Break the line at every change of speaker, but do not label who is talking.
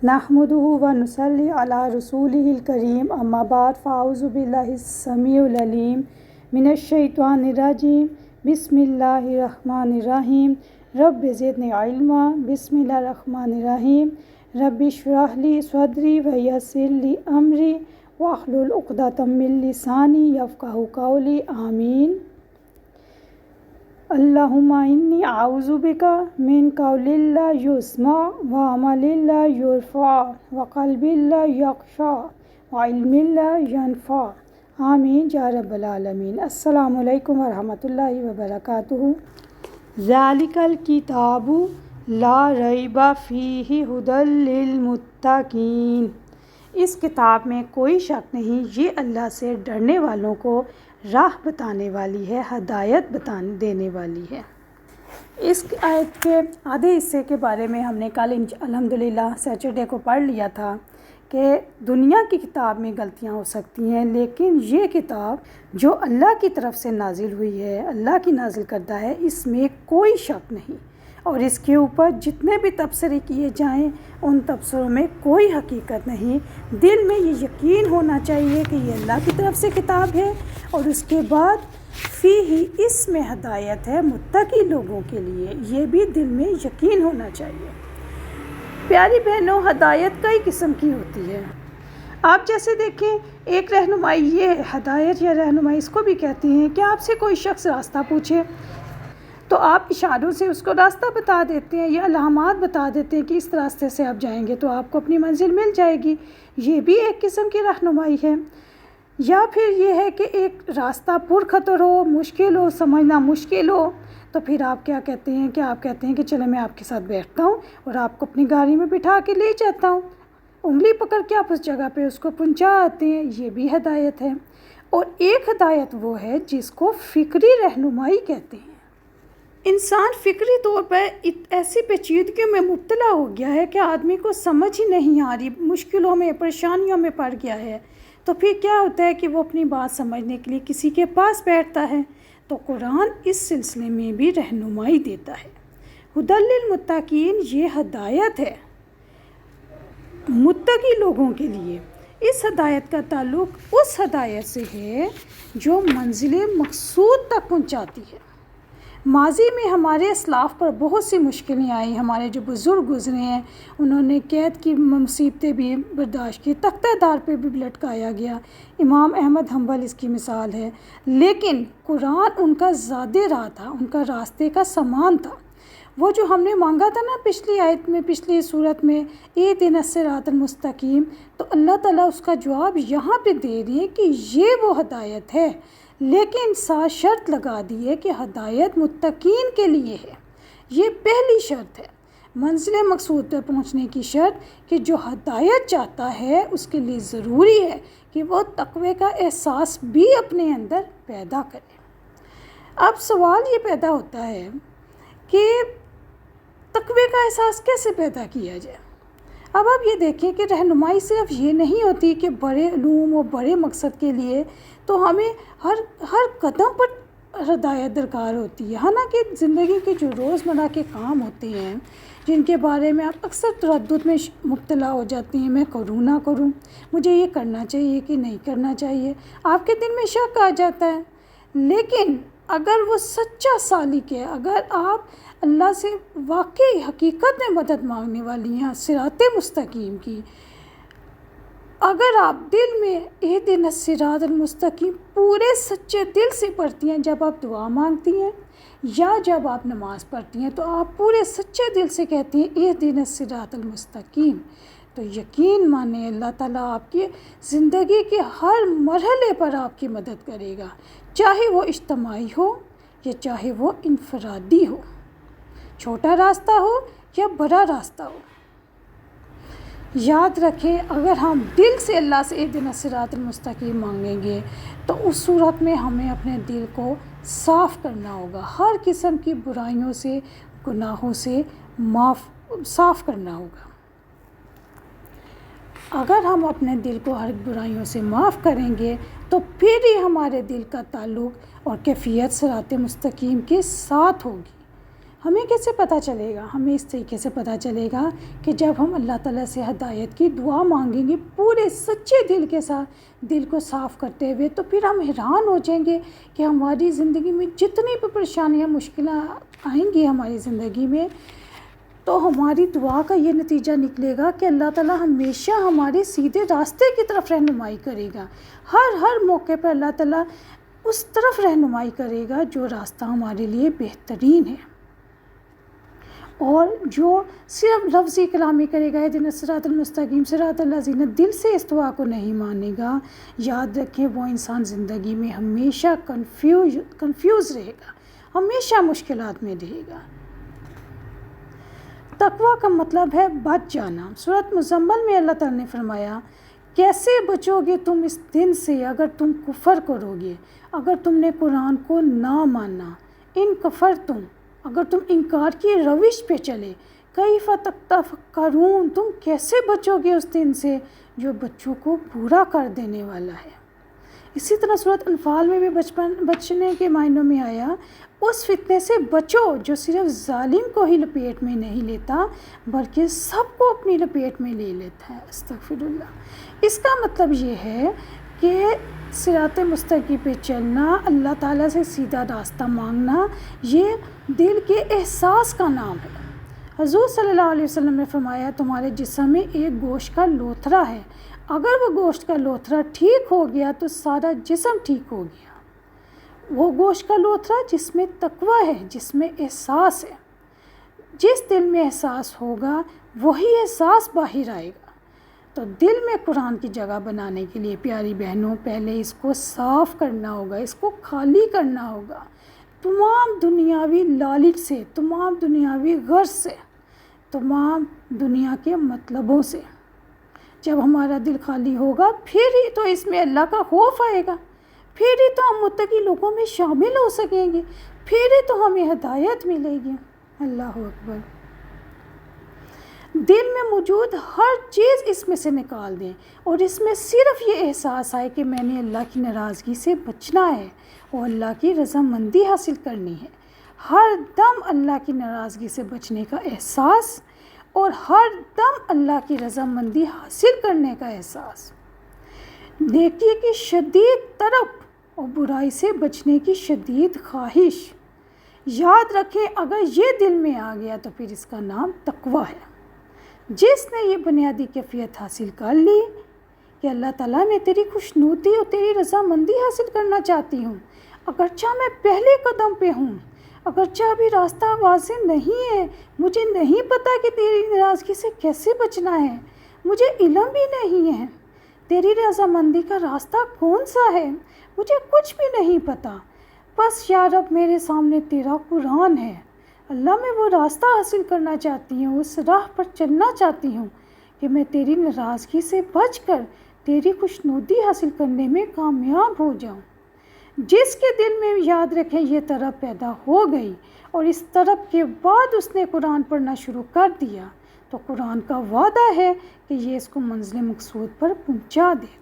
نحمدہ و نصلی علی رسولہ الکریم اما بعد فاعوذ باللہ السمیع العلیم من الشیطان الرجیم بسم اللہ الرحمن الرحیم رب زدنی علما بسم اللہ الرحمن الرحیم رب اشرح لی صدری ویسر لی امری واحلل عقدۃ من لسانی یفقہوا قولی آمین۔ اللہم انی اعوذ بک من قول لا یسمع وعمل لا یرفع وقلب لا یخشع وعلم لا ینفع آمین یا رب العالمین۔ السلام علیکم ورحمۃ اللہ وبرکاتہ۔ ذالک الکتاب لا ریب فیہ ھدی للمتقین۔ اس کتاب میں کوئی شک نہیں، یہ اللہ سے ڈرنے والوں کو راہ بتانے والی ہے، ہدایت دینے والی ہے۔ اس آیت کے آدھے حصے کے بارے میں ہم نے کل الحمدللہ سیٹرڈے کو پڑھ لیا تھا کہ دنیا کی کتاب میں غلطیاں ہو سکتی ہیں، لیکن یہ کتاب جو اللہ کی طرف سے نازل ہوئی ہے، اللہ کی نازل کردہ ہے، اس میں کوئی شک نہیں، اور اس کے اوپر جتنے بھی تبصرے کیے جائیں ان تبصروں میں کوئی حقیقت نہیں۔ دل میں یہ یقین ہونا چاہیے کہ یہ اللہ کی طرف سے کتاب ہے، اور اس کے بعد فیہ اس میں ہدایت ہے متقی لوگوں کے لیے، یہ بھی دل میں یقین ہونا چاہیے۔ پیاری بہنوں، ہدایت کئی قسم کی ہوتی ہے۔ آپ جیسے دیکھیں، ایک رہنمائی یہ ہے، ہدایت یا رہنمائی اس کو بھی کہتے ہیں کہ آپ سے کوئی شخص راستہ پوچھے تو آپ اشاروں سے اس کو راستہ بتا دیتے ہیں یا علامات بتا دیتے ہیں کہ اس راستے سے آپ جائیں گے تو آپ کو اپنی منزل مل جائے گی، یہ بھی ایک قسم کی رہنمائی ہے۔ یا پھر یہ ہے کہ ایک راستہ پرخطر ہو، مشکل ہو، سمجھنا مشکل ہو، تو پھر آپ کیا کہتے ہیں کہ آپ کہتے ہیں کہ چلو میں آپ کے ساتھ بیٹھتا ہوں اور آپ کو اپنی گاڑی میں بٹھا کے لے جاتا ہوں، انگلی پکڑ کے آپ اس جگہ پہ اس کو پہنچا آتے ہیں، یہ بھی ہدایت ہے۔ اور ایک ہدایت وہ ہے جس کو فکری رہنمائی کہتے ہیں۔ انسان فکری طور پر ایسی پیچیدگیوں میں مبتلا ہو گیا ہے کہ آدمی کو سمجھ ہی نہیں آ رہی، مشکلوں میں، پریشانیوں میں پڑ گیا ہے، تو پھر کیا ہوتا ہے کہ وہ اپنی بات سمجھنے کے لیے کسی کے پاس بیٹھتا ہے، تو قرآن اس سلسلے میں بھی رہنمائی دیتا ہے۔ ھدی للمتقین، یہ ہدایت ہے متقی لوگوں کے لیے۔ اس ہدایت کا تعلق اس ہدایت سے ہے جو منزل مقصود تک پہنچاتی ہے۔ ماضی میں ہمارے اسلاف پر بہت سی مشکلیں آئیں، ہمارے جو بزرگ گزرے ہیں انہوں نے قید کی مصیبتیں بھی برداشت کی، تختہ دار پہ بھی لٹکایا گیا، امام احمد حنبل اس کی مثال ہے، لیکن قرآن ان کا زادِ راہ تھا، ان کا راستے کا سامان تھا۔ وہ جو ہم نے مانگا تھا نا پچھلی آیت میں، پچھلی صورت میں، اہدنا الصراط المستقیم، تو اللہ تعالیٰ اس کا جواب یہاں پہ دے رہی ہے کہ یہ وہ ہدایت ہے، لیکن ساتھ شرط لگا دی ہے کہ ہدایت متقین کے لیے ہے۔ یہ پہلی شرط ہے، منزل مقصود پر پہنچنے کی شرط، کہ جو ہدایت چاہتا ہے اس کے لیے ضروری ہے کہ وہ تقوی کا احساس بھی اپنے اندر پیدا کرے۔ اب سوال یہ پیدا ہوتا ہے کہ تقوی کا احساس کیسے پیدا کیا جائے؟ اب آپ یہ دیکھیں کہ رہنمائی صرف یہ نہیں ہوتی کہ بڑے علوم و بڑے مقصد کے لیے تو ہمیں ہر قدم پر ہدایت درکار ہوتی ہے، حالانکہ زندگی کے جو روزمرہ کے کام ہوتے ہیں جن کے بارے میں آپ اکثر تردد میں مبتلا ہو جاتے ہیں، میں کروں نہ کروں، مجھے یہ کرنا چاہیے کہ نہیں کرنا چاہیے، آپ کے دل میں شک آ جاتا ہے، لیکن اگر وہ سچا سالک ہے، اگر آپ اللہ سے واقعی حقیقت میں مدد مانگنے والی ہیں صراط مستقیم کی، اگر آپ دل میں اہدنا الصراط المستقیم پورے سچے دل سے پڑھتی ہیں، جب آپ دعا مانگتی ہیں یا جب آپ نماز پڑھتی ہیں تو آپ پورے سچے دل سے کہتی ہیں اہدنا الصراط المستقیم، تو یقین مانیں اللہ تعالیٰ آپ کی زندگی کے ہر مرحلے پر آپ کی مدد کرے گا، چاہے وہ اجتماعی ہو یا چاہے وہ انفرادی ہو، چھوٹا راستہ ہو یا بڑا راستہ ہو۔ یاد رکھیں، اگر ہم دل سے اللہ سے اہدنا الصراط المستقیم مانگیں گے تو اس صورت میں ہمیں اپنے دل کو صاف کرنا ہوگا، ہر قسم کی برائیوں سے، گناہوں سے صاف کرنا ہوگا۔ اگر ہم اپنے دل کو ہر برائیوں سے معاف کریں گے تو پھر ہی ہمارے دل کا تعلق اور کیفیت صراط مستقیم کے ساتھ ہوگی۔ ہمیں کیسے پتہ چلے گا؟ ہمیں اس طریقے سے پتہ چلے گا کہ جب ہم اللہ تعالیٰ سے ہدایت کی دعا مانگیں گے پورے سچے دل کے ساتھ، دل کو صاف کرتے ہوئے، تو پھر ہم حیران ہو جائیں گے کہ ہماری زندگی میں جتنی بھی پریشانیاں، مشکلات آئیں گی ہماری زندگی میں، تو ہماری دعا کا یہ نتیجہ نکلے گا کہ اللہ تعالیٰ ہمیشہ ہمارے سیدھے راستے کی طرف رہنمائی کرے گا۔ ہر موقع پر اللہ تعالیٰ اس طرف رہنمائی کرے گا جو راستہ ہمارے لیے بہترین ہے، اور جو صرف لفظی کلامی کرے گا اہدنا الصراط المستقیم صراط الذین، دل سے اس دعا کو نہیں مانے گا، یاد رکھیں وہ انسان زندگی میں ہمیشہ کنفیوز رہے گا، ہمیشہ مشکلات میں رہے گا۔ تقویٰ کا مطلب ہے بچ جانا۔ سورۃ مزمل میں اللہ تعالیٰ نے فرمایا، کیسے بچو گے تم اس دن سے اگر تم کفر کرو گے، اگر تم نے قرآن کو نہ مانا، ان کفر تم، اگر تم انکار کی روش پہ چلے، کیف تتفکرون، تم کیسے بچو گے اس دن سے جو بچوں کو پورا کر دینے والا ہے۔ اسی طرح سورۃ انفال میں بھی بچنے کے معنوں میں آیا، اس فتنے سے بچو جو صرف ظالم کو ہی لپیٹ میں نہیں لیتا بلکہ سب کو اپنی لپیٹ میں لے لیتا ہے۔ استغفر اللہ۔ اس کا مطلب یہ ہے کہ صراط مستقیم پہ چلنا، اللہ تعالیٰ سے سیدھا راستہ مانگنا، یہ دل کے احساس کا نام ہے۔ حضور صلی اللہ علیہ وسلم نے فرمایا، تمہارے جسم میں ایک گوشت کا لوتھڑا ہے، اگر وہ گوشت کا لوتھڑا ٹھیک ہو گیا تو سارا جسم ٹھیک ہو گیا۔ وہ گوشت کا لوتھڑا جس میں تقویٰ ہے، جس میں احساس ہے، جس دل میں احساس ہوگا وہی احساس باہر آئے گا۔ تو دل میں قرآن کی جگہ بنانے کے لیے پیاری بہنوں، پہلے اس کو صاف کرنا ہوگا، اس کو خالی کرنا ہوگا تمام دنیاوی لالچ سے، تمام دنیاوی غرض سے، تمام دنیا کے مطلبوں سے۔ جب ہمارا دل خالی ہوگا پھر ہی تو اس میں اللہ کا خوف آئے گا، پھر ہی تو ہم متقی لوگوں میں شامل ہو سکیں گے، پھر ہی تو ہمیں ہدایت ملے گی۔ اللہ اکبر۔ دل میں موجود ہر چیز اس میں سے نکال دیں، اور اس میں صرف یہ احساس آئے کہ میں نے اللہ کی ناراضگی سے بچنا ہے اور اللہ کی رضامندی حاصل کرنی ہے۔ ہر دم اللہ کی ناراضگی سے بچنے کا احساس اور ہر دم اللہ کی رضامندی حاصل کرنے کا احساس، نیکی کی شدید طلب اور برائی سے بچنے کی شدید خواہش۔ یاد رکھیں اگر یہ دل میں آ گیا تو پھر اس کا نام تقویٰ ہے۔ جس نے یہ بنیادی کیفیت حاصل کر لی کہ اللہ تعالیٰ میں تیری خوشنودی اور تیری رضامندی حاصل کرنا چاہتی ہوں، اگرچہ میں پہلے قدم پہ ہوں، اگرچہ ابھی راستہ واضح نہیں ہے، مجھے نہیں پتہ کہ تیری ناراضگی سے کیسے بچنا ہے، مجھے علم بھی نہیں ہے، تیری رضامندی کا راستہ کون سا ہے، مجھے کچھ بھی نہیں پتہ، بس یا رب میرے سامنے تیرا قرآن ہے، اللہ میں وہ راستہ حاصل کرنا چاہتی ہوں، اس راہ پر چلنا چاہتی ہوں کہ میں تیری ناراضگی سے بچ کر تیری خوشنودی حاصل کرنے میں کامیاب ہو جاؤں۔ جس کے دل میں یاد رکھیں یہ طلب پیدا ہو گئی اور اس طلب کے بعد اس نے قرآن پڑھنا شروع کر دیا تو قرآن کا وعدہ ہے کہ یہ اس کو منزل مقصود پر پہنچا دے گا۔